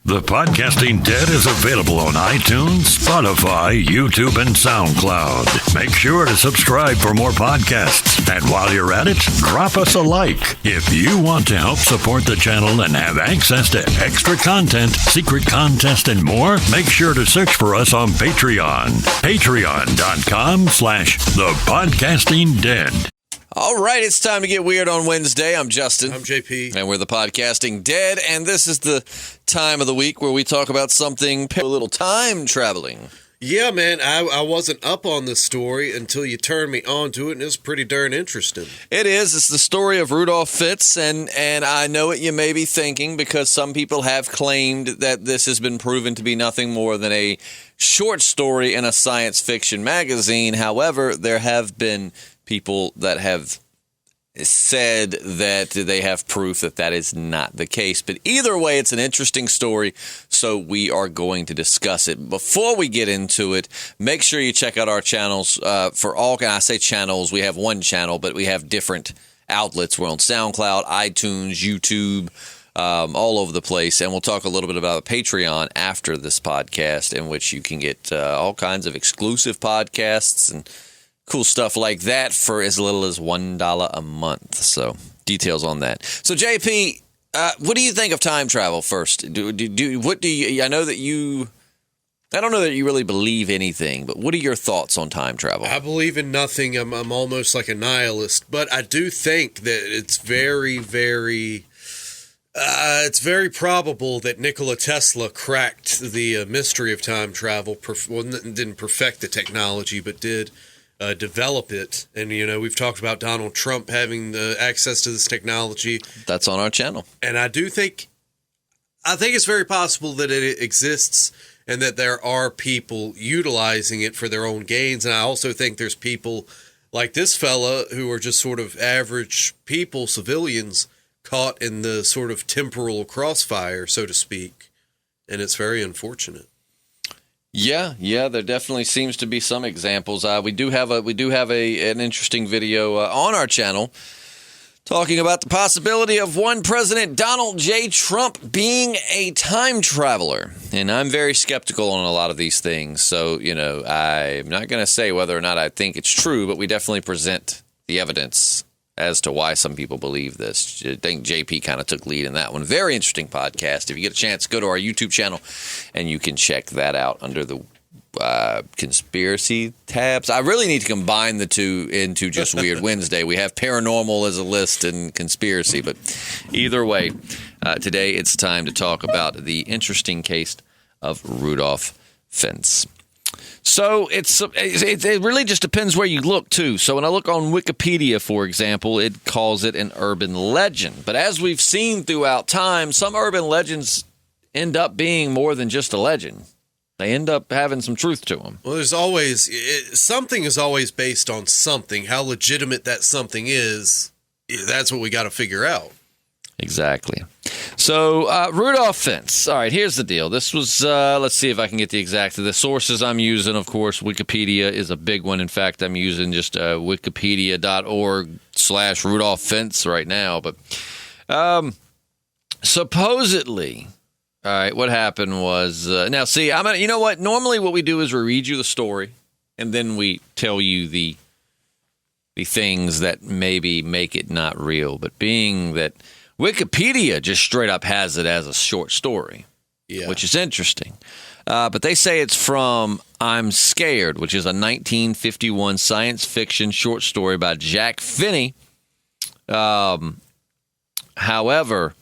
The Podcasting Dead is available on iTunes, Spotify, YouTube, and SoundCloud. Make sure to subscribe for more podcasts. And while you're at it, drop us a like. If you want to help support the channel and have access to extra content, secret contests, and more, make sure to search for us on Patreon. Patreon.com/thepodcastingdead. All right, it's time to get weird on Wednesday. I'm Justin. I'm JP. And we're the Podcasting Dead, and this is the time of the week where we talk about something a little time traveling. Yeah, man, I wasn't up on this story until you turned me on to it, and it was pretty darn interesting. It is. It's the story of Rudolph Fentz, and I know what you may be thinking, because some people have claimed that this has been proven to be nothing more than a short story in a science fiction magazine. However, there have been people that have said that they have proof that that is not the case. But either way, it's an interesting story, so we are going to discuss it. Before we get into it, make sure you check out our channels for all, and I say channels, we have one channel, but we have different outlets. We're on SoundCloud, iTunes, YouTube, all over the place. And we'll talk a little bit about Patreon after this podcast, in which you can get all kinds of exclusive podcasts and cool stuff like that for as little as $1 a month. So details on that. So JP, what do you think of time travel first? I know that I don't know that you really believe anything, but what are your thoughts on time travel? I believe in nothing. I'm almost like a nihilist, but I do think that it's very, very probable that Nikola Tesla cracked the mystery of time travel. Didn't perfect the technology, but did develop it. And, we've talked about Donald Trump having the access to this technology. That's on our channel. And I think it's very possible that it exists and that there are people utilizing it for their own gains. And I also think there's people like this fella who are just sort of average people, civilians, caught in the sort of temporal crossfire, so to speak. And it's very unfortunate. Yeah, there definitely seems to be some examples. We do have an interesting video on our channel talking about the possibility of one President Donald J. Trump being a time traveler. And I'm very skeptical on a lot of these things. So, I'm not going to say whether or not I think it's true, but we definitely present the evidence as to why some people believe this. I think JP kind of took lead in that one. Very interesting podcast. If you get a chance, go to our YouTube channel, and you can check that out under the conspiracy tabs. I really need to combine the two into just Weird Wednesday. We have paranormal as a list and conspiracy, but either way, today it's time to talk about the interesting case of Rudolph Fentz. So it really just depends where you look, too. So when I look on Wikipedia, for example, it calls it an urban legend. But as we've seen throughout time, some urban legends end up being more than just a legend. They end up having some truth to them. Well, something is always based on something. How legitimate that something is, that's what we got to figure out. Exactly. So, Rudolph Fentz. All right, here's the deal. This was, let's see if I can get the sources I'm using. Of course, Wikipedia is a big one. In fact, I'm using just wikipedia.org/Rudolph Fentz right now. But supposedly, all right, what happened was, now see, you know what? Normally what we do is we read you the story, and then we tell you the things that maybe make it not real. But being that Wikipedia just straight up has it as a short story, which is interesting. But they say it's from I'm Scared, which is a 1951 science fiction short story by Jack Finney. However,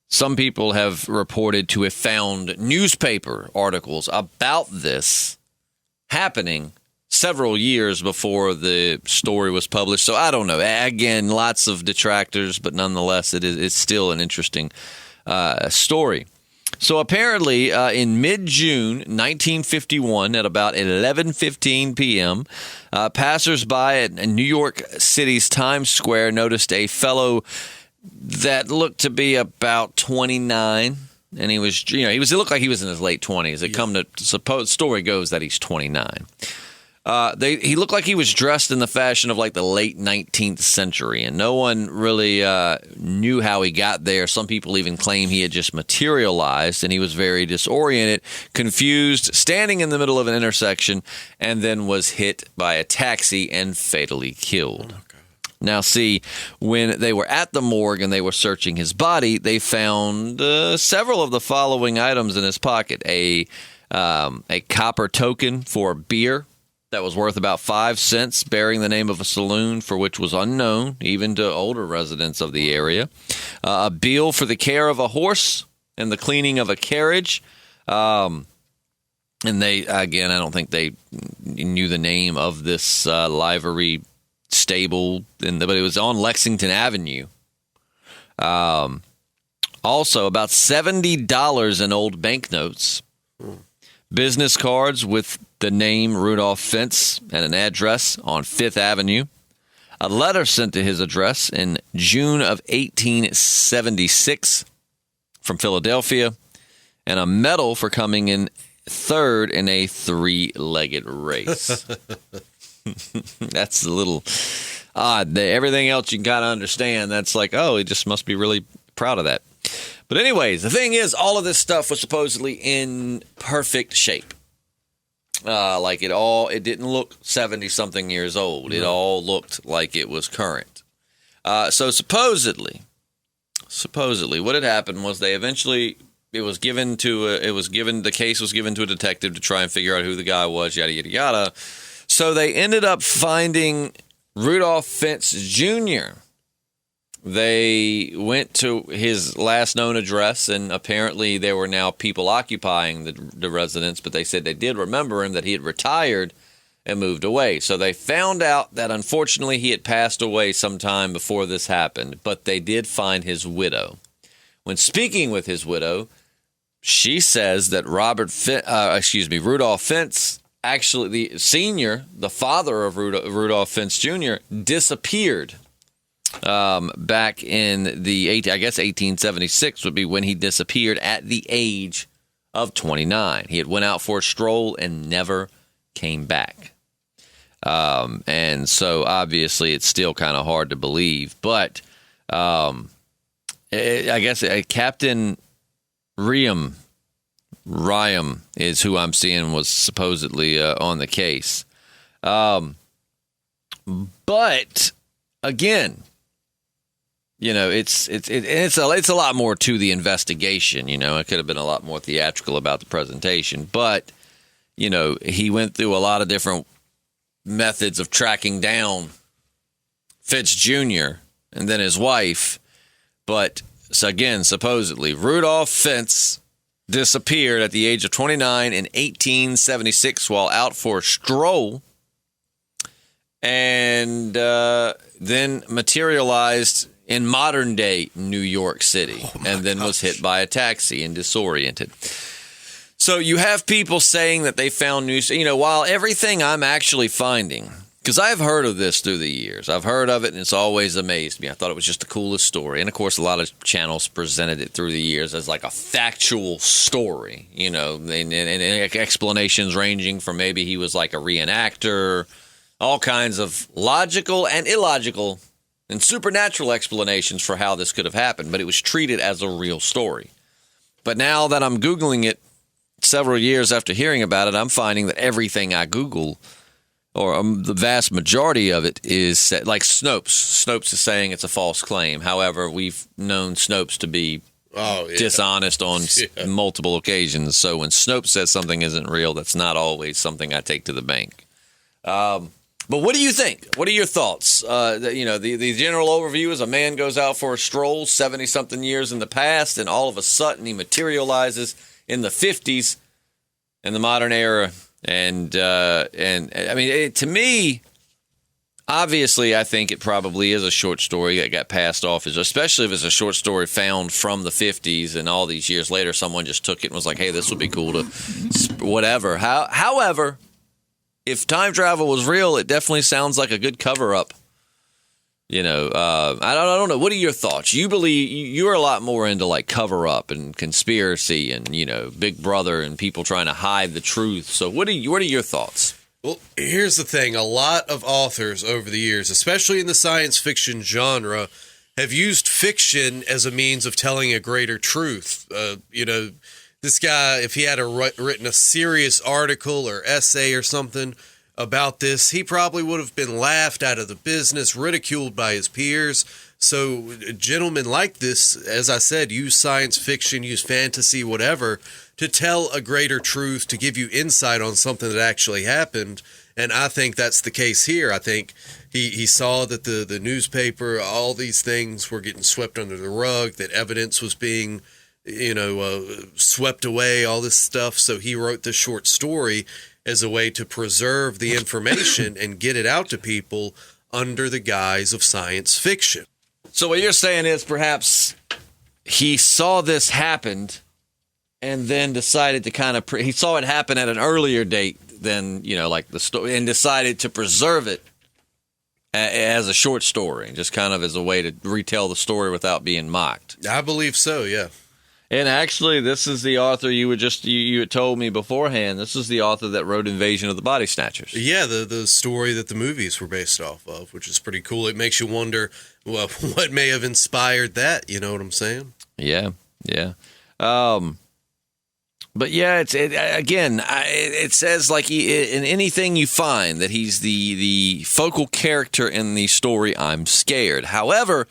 some people have reported to have found newspaper articles about this happening several years before the story was published. So I don't know. Again, lots of detractors, but nonetheless, it's still an interesting story. So apparently, in mid-June 1951, at about 11:15 p.m., passersby at New York City's Times Square noticed a fellow that looked to be about 29. And it looked like he was in his late 20s. Story goes that he's 29. He looked like he was dressed in the fashion of like the late 19th century, and no one really knew how he got there. Some people even claim he had just materialized, and he was very disoriented, confused, standing in the middle of an intersection, and then was hit by a taxi and fatally killed. Now, see, when they were at the morgue and they were searching his body, they found several of the following items in his pocket: a copper token for beer that was worth about 5 cents, bearing the name of a saloon for which was unknown, even to older residents of the area. A bill for the care of a horse and the cleaning of a carriage. And they, again, I don't think they knew the name of this livery stable, but it was on Lexington Avenue. Also, about $70 in old banknotes. Business cards with the name Rudolph Fentz and an address on 5th Avenue. A letter sent to his address in June of 1876 from Philadelphia. And a medal for coming in third in a 3-legged race. That's a little odd. Everything else you got to understand. That's like, oh, he just must be really proud of that. But anyways, the thing is, all of this stuff was supposedly in perfect shape. Like it didn't look 70-something years old. It all looked like it was current. So supposedly, what had happened was the case was given to a detective to try and figure out who the guy was, yada, yada, yada. So they ended up finding Rudolph Fentz Jr. They went to his last known address, and apparently there were now people occupying the residence, but they said they did remember him, that he had retired and moved away. So they found out that unfortunately he had passed away sometime before this happened, but they did find his widow. When speaking with his widow, she says that Rudolph Fentz, actually the senior, the father of Rudolph Fentz Jr., disappeared. Back in the 1876 would be when he disappeared at the age of 29. He had went out for a stroll and never came back. And so obviously it's still kind of hard to believe, but I guess Captain Ryam is who I'm seeing was supposedly on the case. But again, you know, it's a lot more to the investigation. You know, it could have been a lot more theatrical about the presentation, but you know, he went through a lot of different methods of tracking down Fitz Jr. and then his wife. But so again, supposedly Rudolph Fentz disappeared at the age of 29 in 1876 while out for a stroll, and then materialized in modern-day New York City, and then was hit by a taxi and disoriented. So you have people saying that they found news. You know, while everything I'm actually finding, because I've heard of this through the years. I've heard of it, and it's always amazed me. I thought it was just the coolest story. And, of course, a lot of channels presented it through the years as like a factual story, you know, and explanations ranging from maybe he was like a reenactor, all kinds of logical and illogical and supernatural explanations for how this could have happened, but it was treated as a real story. But now that I'm Googling it several years after hearing about it, I'm finding that everything I Google, or the vast majority of it, is like Snopes. Snopes is saying it's a false claim. However, we've known Snopes to be dishonest on multiple occasions. So when Snopes says something isn't real, that's not always something I take to the bank. But what do you think? What are your thoughts? You know, the general overview is a man goes out for a stroll 70-something years in the past, and all of a sudden he materializes in the 50s in the modern era. And I mean, to me, obviously, I think it probably is a short story that got passed off, especially if it's a short story found from the 50s, and all these years later, someone just took it and was like, hey, this would be cool to whatever. However, if time travel was real, it definitely sounds like a good cover-up. You know, I don't know. What are your thoughts? You're a lot more into like cover-up and conspiracy and, you know, Big Brother and people trying to hide the truth. So what are your thoughts? Well, here's the thing. A lot of authors over the years, especially in the science fiction genre, have used fiction as a means of telling a greater truth. This guy, if he had written a serious article or essay or something about this, he probably would have been laughed out of the business, ridiculed by his peers. So gentlemen like this, as I said, use science fiction, use fantasy, whatever, to tell a greater truth, to give you insight on something that actually happened. And I think that's the case here. I think he saw that the newspaper, all these things were getting swept under the rug, that evidence was being, swept away, all this stuff. So he wrote this short story as a way to preserve the information and get it out to people under the guise of science fiction. So what you're saying is perhaps he saw this happen and then decided to kind of he saw it happen at an earlier date than, like the story, and decided to preserve it as a short story, just kind of as a way to retell the story without being mocked. I believe so, yeah. And actually, this is the author you had told me beforehand. This is the author that wrote Invasion of the Body Snatchers. Yeah, the story that the movies were based off of, which is pretty cool. It makes you wonder what may have inspired that. You know what I'm saying? Yeah. But yeah, it says like in anything you find that he's the focal character in the story. I'm scared. However,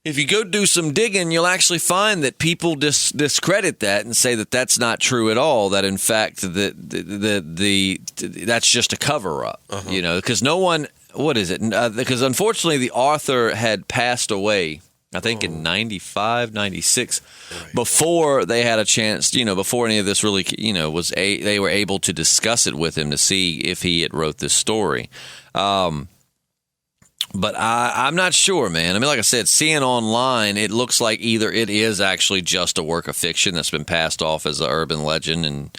if you go do some digging, you'll actually find that people discredit that and say that that's not true at all. That in fact that's just a cover up. Because no one. What is it? Because unfortunately, the author had passed away. I think in 95, 96, right, before they had a chance, before any of this really, they were able to discuss it with him to see if he had wrote this story. But I'm not sure, man. I mean, like I said, seeing online, it looks like either it is actually just a work of fiction that's been passed off as an urban legend and,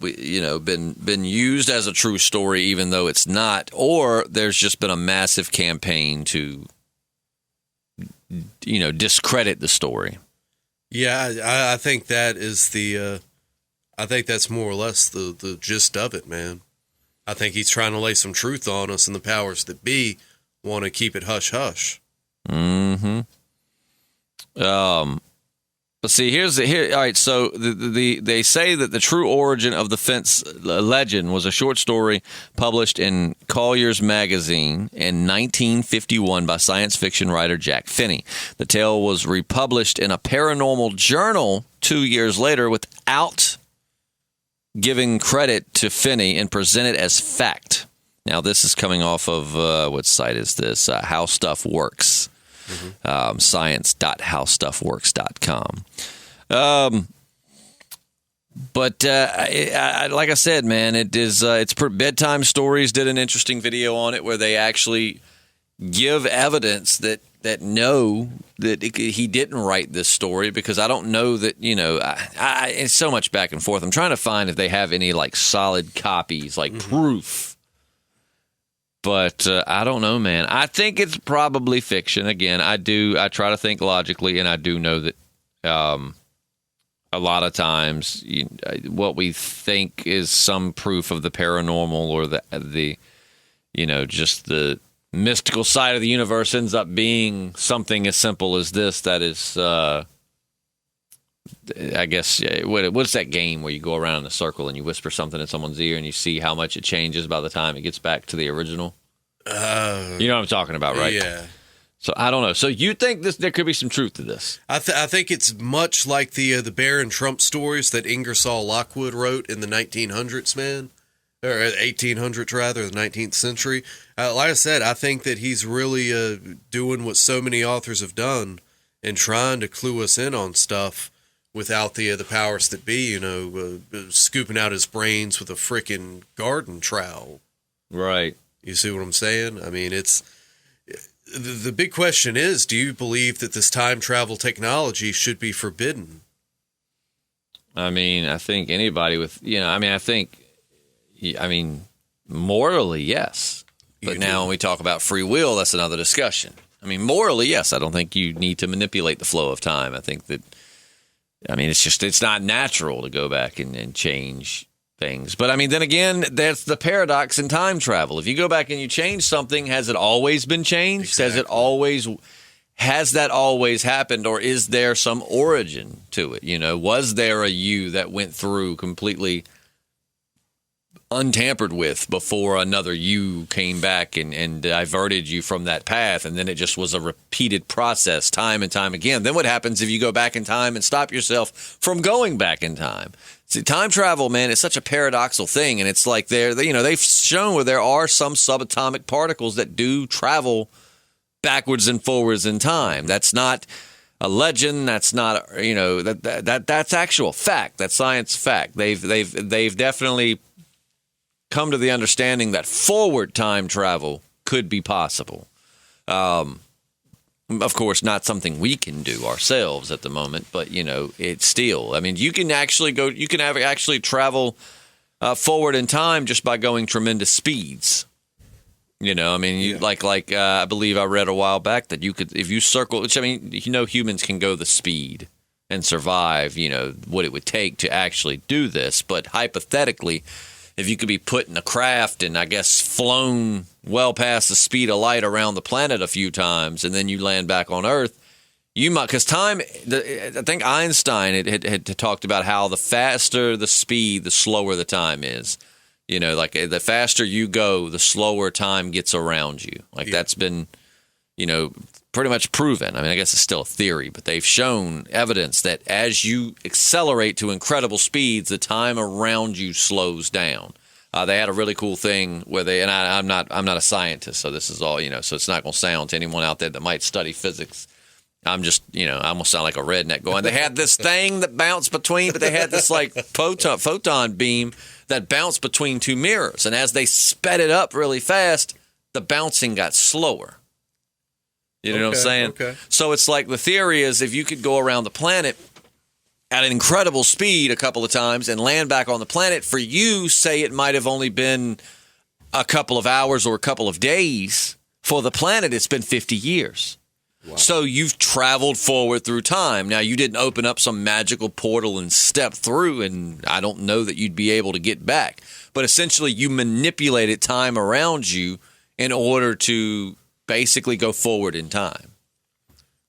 been used as a true story, even though it's not, or there's just been a massive campaign to discredit the story. Yeah, I think that is I think that's more or less the gist of it, man. I think he's trying to lay some truth on us, and the powers that be want to keep it hush hush. Mm-hmm. Let's see. All right. So they say that the true origin of the Fentz legend was a short story published in Collier's magazine in 1951 by science fiction writer Jack Finney. The tale was republished in a paranormal journal 2 years later without giving credit to Finney and presented as fact. Now, this is coming off of what site is this? How Stuff Works. Mm-hmm. Science.howstuffworks.com. But like I said, man, it's Bedtime Stories did an interesting video on it where they actually give evidence that know that he didn't write this story, because I don't know that, it's so much back and forth. I'm trying to find if they have any like solid copies, like proof. But I don't know, man. I think it's probably fiction. Again, I try to think logically, and I do know that a lot of times what we think is some proof of the paranormal or the just the mystical side of the universe ends up being something as simple as this. That is, I guess, what's that game where you go around in a circle and you whisper something in someone's ear and you see how much it changes by the time it gets back to the original? You know what I'm talking about, right? Yeah. So I don't know. So you think there could be some truth to this? I think it's much like the Barron Trump stories that Ingersoll Lockwood wrote in the 1900s, man. Or 1800s, rather, the 19th century. Like I said, I think that he's really doing what so many authors have done and trying to clue us in on stuff without the powers that be, scooping out his brains with a frickin' garden trowel. Right. You see what I'm saying? I mean, it's the big question is, do you believe that this time travel technology should be forbidden? I mean, I think anybody with, morally, yes. But now when we talk about free will, that's another discussion. I mean, morally, yes. I don't think you need to manipulate the flow of time. I think that, it's not natural to go back and change things. But I mean, then again, that's the paradox in time travel. If you go back and you change something, has it always been changed? Exactly. Has that always happened, or is there some origin to it? You know, was there a you that went through completely untampered with before another you came back and diverted you from that path, and then it just was a repeated process time and time again? Then what happens if you go back in time and stop yourself from going back in time? See, time travel, man, it's such a paradoxical thing, and it's like they've shown where there are some subatomic particles that do travel backwards and forwards in time. That's not a legend. That's not, that's actual fact. That's science fact. They've definitely come to the understanding that forward time travel could be possible. Of course, not something we can do ourselves at the moment, but it's still. I mean, you can actually travel forward in time just by going tremendous speeds. I believe I read a while back that you could, if you circle, which I mean, humans can go the speed and survive, what it would take to actually do this. But hypothetically, if you could be put in a craft and I guess flown well past the speed of light around the planet a few times, and then you land back on Earth, you might, because time, I think Einstein had talked about how the faster the speed, the slower the time is. The faster you go, the slower time gets around you. That's been, pretty much proven. I mean, I guess it's still a theory, but they've shown evidence that as you accelerate to incredible speeds, the time around you slows down. They had a really cool thing where I'm not a scientist, so this is all, so it's not going to sound to anyone out there that might study physics. I'm just, I'm going to sound like a redneck going, they had this thing that bounced between, but they had this photon beam that bounced between two mirrors. And as they sped it up really fast, the bouncing got slower. You know what I'm saying? Okay. So it's like the theory is if you could go around the planet at an incredible speed a couple of times and land back on the planet, for you, say it might have only been a couple of hours or a couple of days. For the planet, it's been 50 years. Wow. So you've traveled forward through time. Now, you didn't open up some magical portal and step through, and I don't know that you'd be able to get back. But essentially, you manipulated time around you in order to basically go forward in time.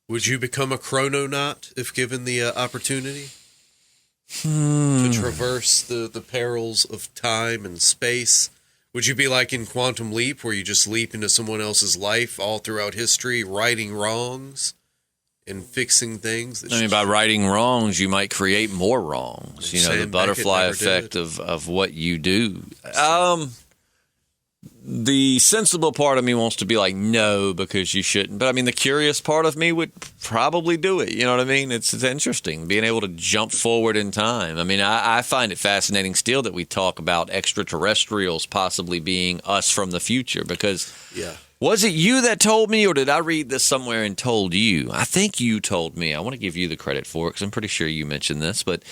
Would you become a chrononaut if given the opportunity to traverse the perils of time and space? Would you be like in Quantum Leap, where you just leap into someone else's life all throughout history, righting wrongs and fixing things? By righting wrongs, you might create more wrongs. The butterfly effect of what you do. The sensible part of me wants to be like, no, because you shouldn't. But I mean, the curious part of me would probably do it. You know what I mean? It's interesting being able to jump forward in time. I mean, I find it fascinating still that we talk about extraterrestrials possibly being us from the future, because was it you that told me, or did I read this somewhere and told you? I think you told me. I want to give you the credit for it because I'm pretty sure you mentioned this, but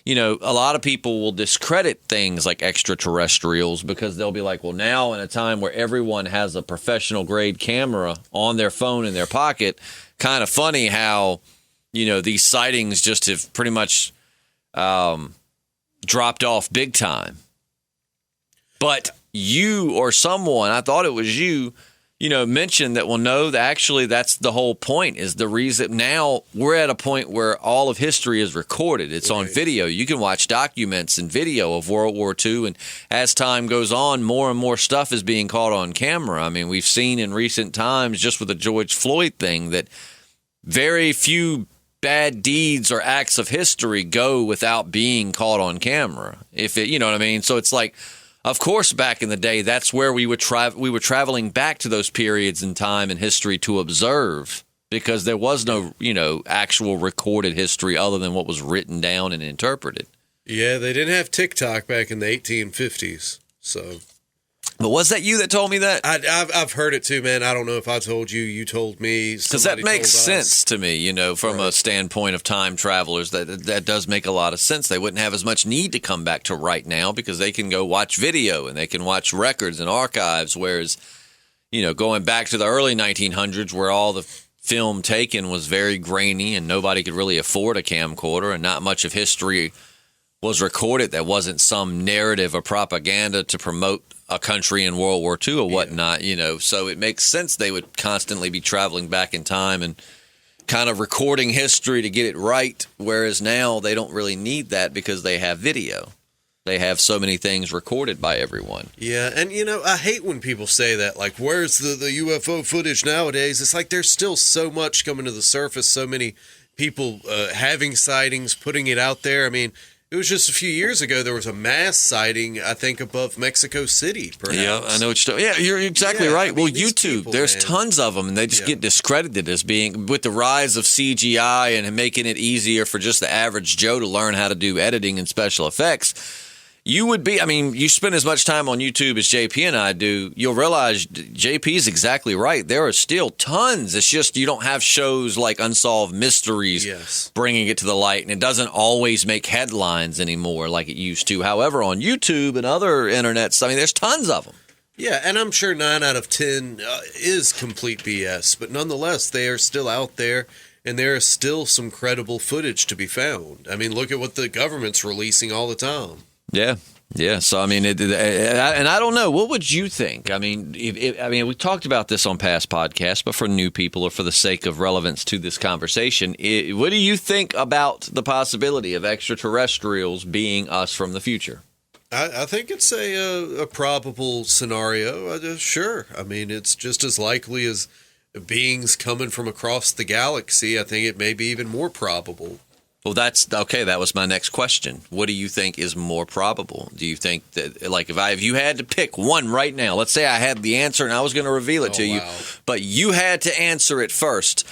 a lot of people will discredit things like extraterrestrials because they'll be like, well, now in a time where everyone has a professional grade camera on their phone in their pocket, kind of funny how, these sightings just have pretty much dropped off big time. But you or someone, I thought it was you, mentioned that, well, no, actually that's the whole point, is the reason now we're at a point where all of history is recorded. It's on video. You can watch documents and video of World War II. And as time goes on, more and more stuff is being caught on camera. I mean, we've seen in recent times, just with the George Floyd thing, that very few bad deeds or acts of history go without being caught on camera. You know what I mean? So it's like, of course, back in the day, that's where we were traveling back to those periods in time and history to observe, because there was no, actual recorded history other than what was written down and interpreted. Yeah, they didn't have TikTok back in the 1850s, so. But was that you that told me that? I've heard it too, man. I don't know if I told you, you told me. Because that makes sense to me, from a standpoint of time travelers. That does make a lot of sense. They wouldn't have as much need to come back to right now because they can go watch video and they can watch records and archives. Whereas, going back to the early 1900s where all the film taken was very grainy and nobody could really afford a camcorder and not much of history was recorded, that wasn't some narrative or propaganda to promote a country in World War II or whatnot, so it makes sense they would constantly be traveling back in time and kind of recording history to get it right, whereas now they don't really need that because they have video. They have so many things recorded by everyone. Yeah, and I hate when people say that, like, where's the UFO footage nowadays? It's like there's still so much coming to the surface, so many people having sightings, putting it out there. I mean, it was just a few years ago there was a mass sighting, I think, above Mexico City, perhaps. Yeah, I know what you're talking about. Yeah, you're exactly right. Well, YouTube, people, there's tons of them, and they just get discredited as being, with the rise of CGI and making it easier for just the average Joe to learn how to do editing and special effects. You spend as much time on YouTube as JP and I do, you'll realize JP's exactly right. There are still tons. It's just you don't have shows like Unsolved Mysteries bringing it to the light, and it doesn't always make headlines anymore like it used to. However, on YouTube and other internets, there's tons of them. Yeah, and I'm sure 9 out of 10 is complete BS, but nonetheless, they are still out there, and there is still some credible footage to be found. I mean, look at what the government's releasing all the time. Yeah. So and I don't know. What would you think? We talked about this on past podcasts, but for new people or for the sake of relevance to this conversation, what do you think about the possibility of extraterrestrials being us from the future? I think it's a probable scenario. Sure. It's just as likely as beings coming from across the galaxy. I think it may be even more probable. Well, that's okay. That was my next question. What do you think is more probable? Do you think that, like, if you had to pick one right now, let's say I had the answer and I was going to reveal it to you, but you had to answer it first.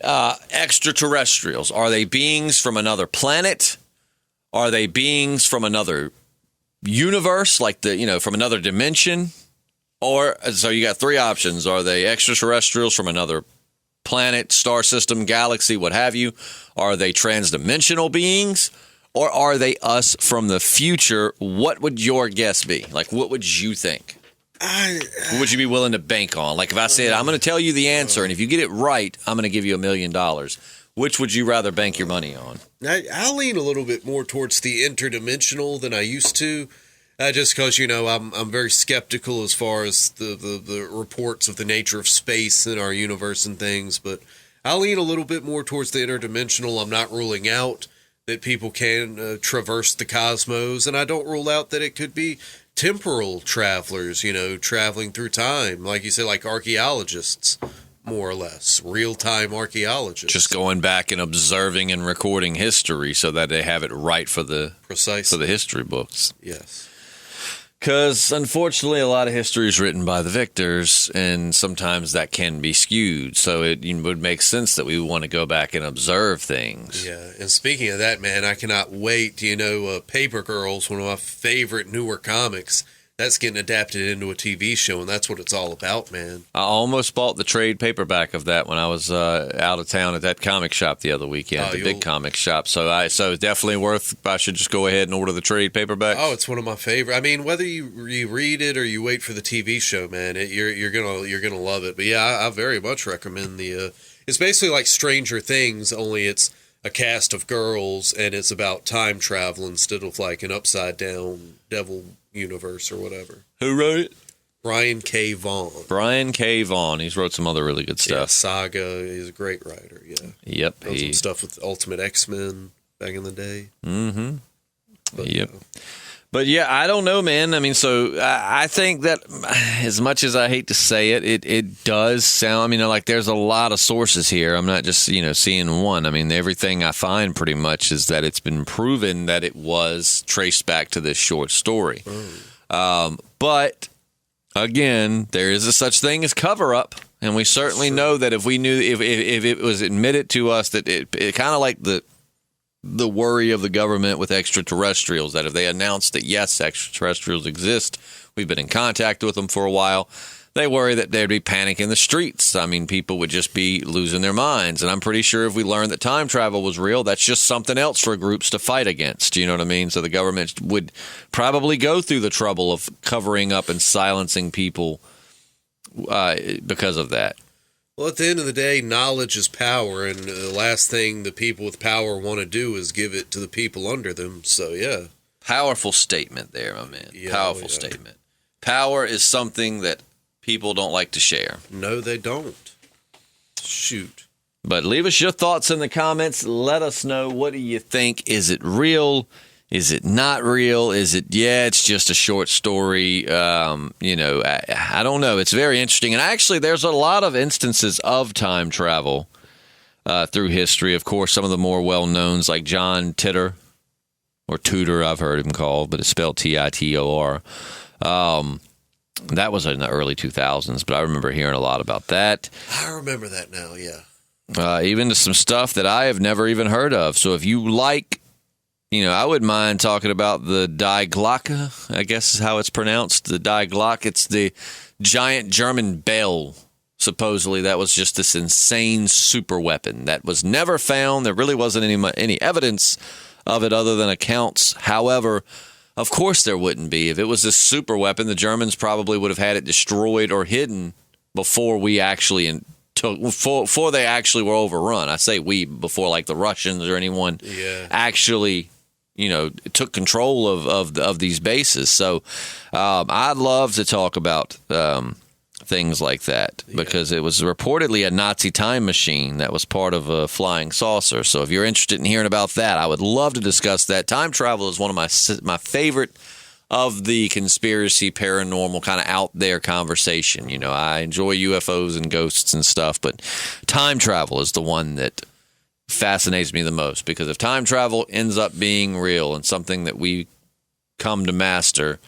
Extraterrestrials, are they beings from another planet? Are they beings from another universe, like from another dimension? Or so you got 3 options. Are they extraterrestrials from another planet, star system, galaxy, what have you? Are they transdimensional beings, or are they us from the future? What would your guess be? Like, what would you think? What would you be willing to bank on? Like, if I said, I'm going to tell you the answer, and if you get it right, I'm going to give you $1 million. Which would you rather bank your money on? I lean a little bit more towards the interdimensional than I used to. Just because, I'm very skeptical as far as the reports of the nature of space in our universe and things, but I lean a little bit more towards the interdimensional. I'm not ruling out that people can traverse the cosmos, and I don't rule out that it could be temporal travelers, traveling through time, like you said, like archaeologists, more or less, real-time archaeologists. Just going back and observing and recording history so that they have it right for the history books. Yes. Because, unfortunately, a lot of history is written by the victors, and sometimes that can be skewed. So it would make sense that we want to go back and observe things. Yeah, and speaking of that, man, I cannot wait. Paper Girls, one of my favorite newer comics, that's getting adapted into a TV show, and that's what it's all about, man. I almost bought the trade paperback of that when I was out of town at that comic shop the other weekend, the big comic shop. So it's definitely worth. I should just go ahead and order the trade paperback. Oh, it's one of my favorite. Whether you read it or you wait for the TV show, man, you're gonna love it. But yeah, I very much recommend the. It's basically like Stranger Things, only it's a cast of girls, and it's about time travel instead of like an upside down devil universe or whatever. Who wrote it? Brian K. Vaughan. Brian K. Vaughan. He's wrote some other really good stuff. Yeah, Saga. He's a great writer. Yeah. Yep. Wrote some stuff with Ultimate X-Men back in the day. Mm-hmm. Yep. But yeah, I don't know, man. So I think that as much as I hate to say it, it does sound, like there's a lot of sources here. I'm not just, seeing one. Everything I find pretty much is that it's been proven that it was traced back to this short story. But again, there is a such thing as cover up. And we certainly know that if we knew, if it was admitted to us that it kind of like the worry of the government with extraterrestrials, that if they announced that, yes, extraterrestrials exist, we've been in contact with them for a while, they worry that there'd be panic in the streets. People would just be losing their minds. And I'm pretty sure if we learned that time travel was real, that's just something else for groups to fight against. You know what I mean? So the government would probably go through the trouble of covering up and silencing people because of that. Well, at the end of the day, knowledge is power, and the last thing the people with power want to do is give it to the people under them. So, yeah. Powerful statement there, my man. Yeah, Powerful statement. Power is something that people don't like to share. No, they don't. Shoot. But leave us your thoughts in the comments. Let us know, what do you think? Is it real? Is it not real? Is it, it's just a short story? I don't know. It's very interesting. And actually, there's a lot of instances of time travel through history. Of course, some of the more well-knowns, like John Titor, or Tudor, I've heard him called, but it's spelled Titor. That was in the early 2000s, but I remember hearing a lot about that. I remember that now, yeah. Even to some stuff that I have never even heard of. So if you like, I wouldn't mind talking about the Die Glocke, I guess is how it's pronounced, the Die Glocke. It's the giant German bell, supposedly. That was just this insane super weapon that was never found. There really wasn't any evidence of it other than accounts. However, of course there wouldn't be. If it was this super weapon, the Germans probably would have had it destroyed or hidden before we actually before they actually were overrun. I say we, before like the Russians or anyone actually, took control of these bases. So I'd love to talk about things like that, because it was reportedly a Nazi time machine that was part of a flying saucer. So if you're interested in hearing about that, I would love to discuss that. Time travel is one of my favorite of the conspiracy, paranormal, kind of out there conversation. I enjoy UFOs and ghosts and stuff, but time travel is the one that fascinates me the most, because if time travel ends up being real and something that we come to master,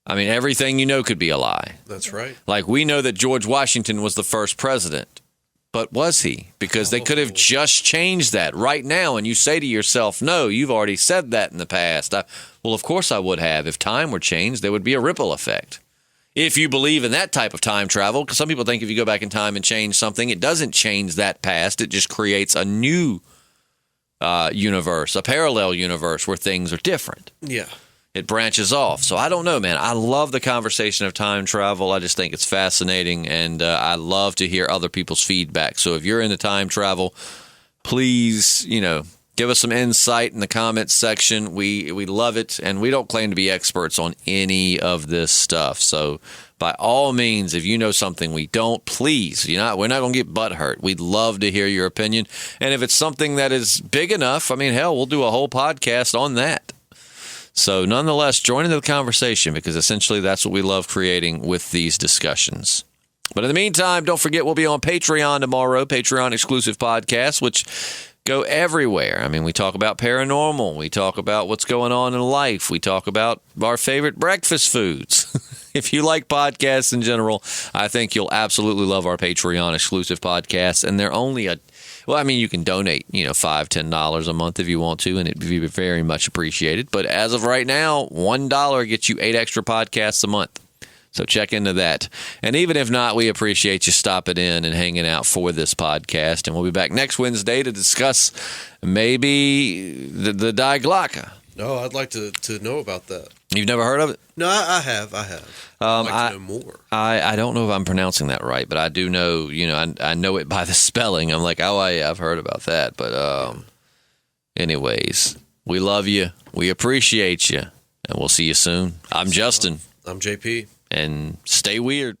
I mean, everything could be a lie. That's right. Like, we know that George Washington was the first president, but was he? Because they could have just changed that right now, and you say to yourself, no, you've already said that in the past. Well, of course I would have. If time were changed, there would be a ripple effect. If you believe in that type of time travel, because some people think if you go back in time and change something, it doesn't change that past. It just creates a new universe, a parallel universe where things are different. Yeah. It branches off. So I don't know, man. I love the conversation of time travel. I just think it's fascinating, and I love to hear other people's feedback. So if you're into time travel, please, give us some insight in the comments section. We love it, and we don't claim to be experts on any of this stuff. So by all means, if you know something we don't, please, we're not going to get butthurt. We'd love to hear your opinion. And if it's something that is big enough, I mean, hell, we'll do a whole podcast on that. So nonetheless, join into the conversation, because essentially that's what we love creating with these discussions. But in the meantime, don't forget we'll be on Patreon tomorrow, Patreon exclusive podcasts, which go everywhere. I mean, we talk about paranormal. We talk about what's going on in life. We talk about our favorite breakfast foods. If you like podcasts in general, I think you'll absolutely love our Patreon exclusive podcasts. And they're only you can donate, $5, $10 a month if you want to, and it'd be very much appreciated. But as of right now, $1 gets you 8 extra podcasts a month. So check into that. And even if not, we appreciate you stopping in and hanging out for this podcast. And we'll be back next Wednesday to discuss maybe the Die Glocke. No, I'd like to know about that. You've never heard of it? No, I have. I'd like to know more. I don't know if I'm pronouncing that right, but I do know, I know it by the spelling. I'm like, I've heard about that. But anyways, we love you. We appreciate you. And we'll see you soon. I'm Justin. I'm JP. And stay weird.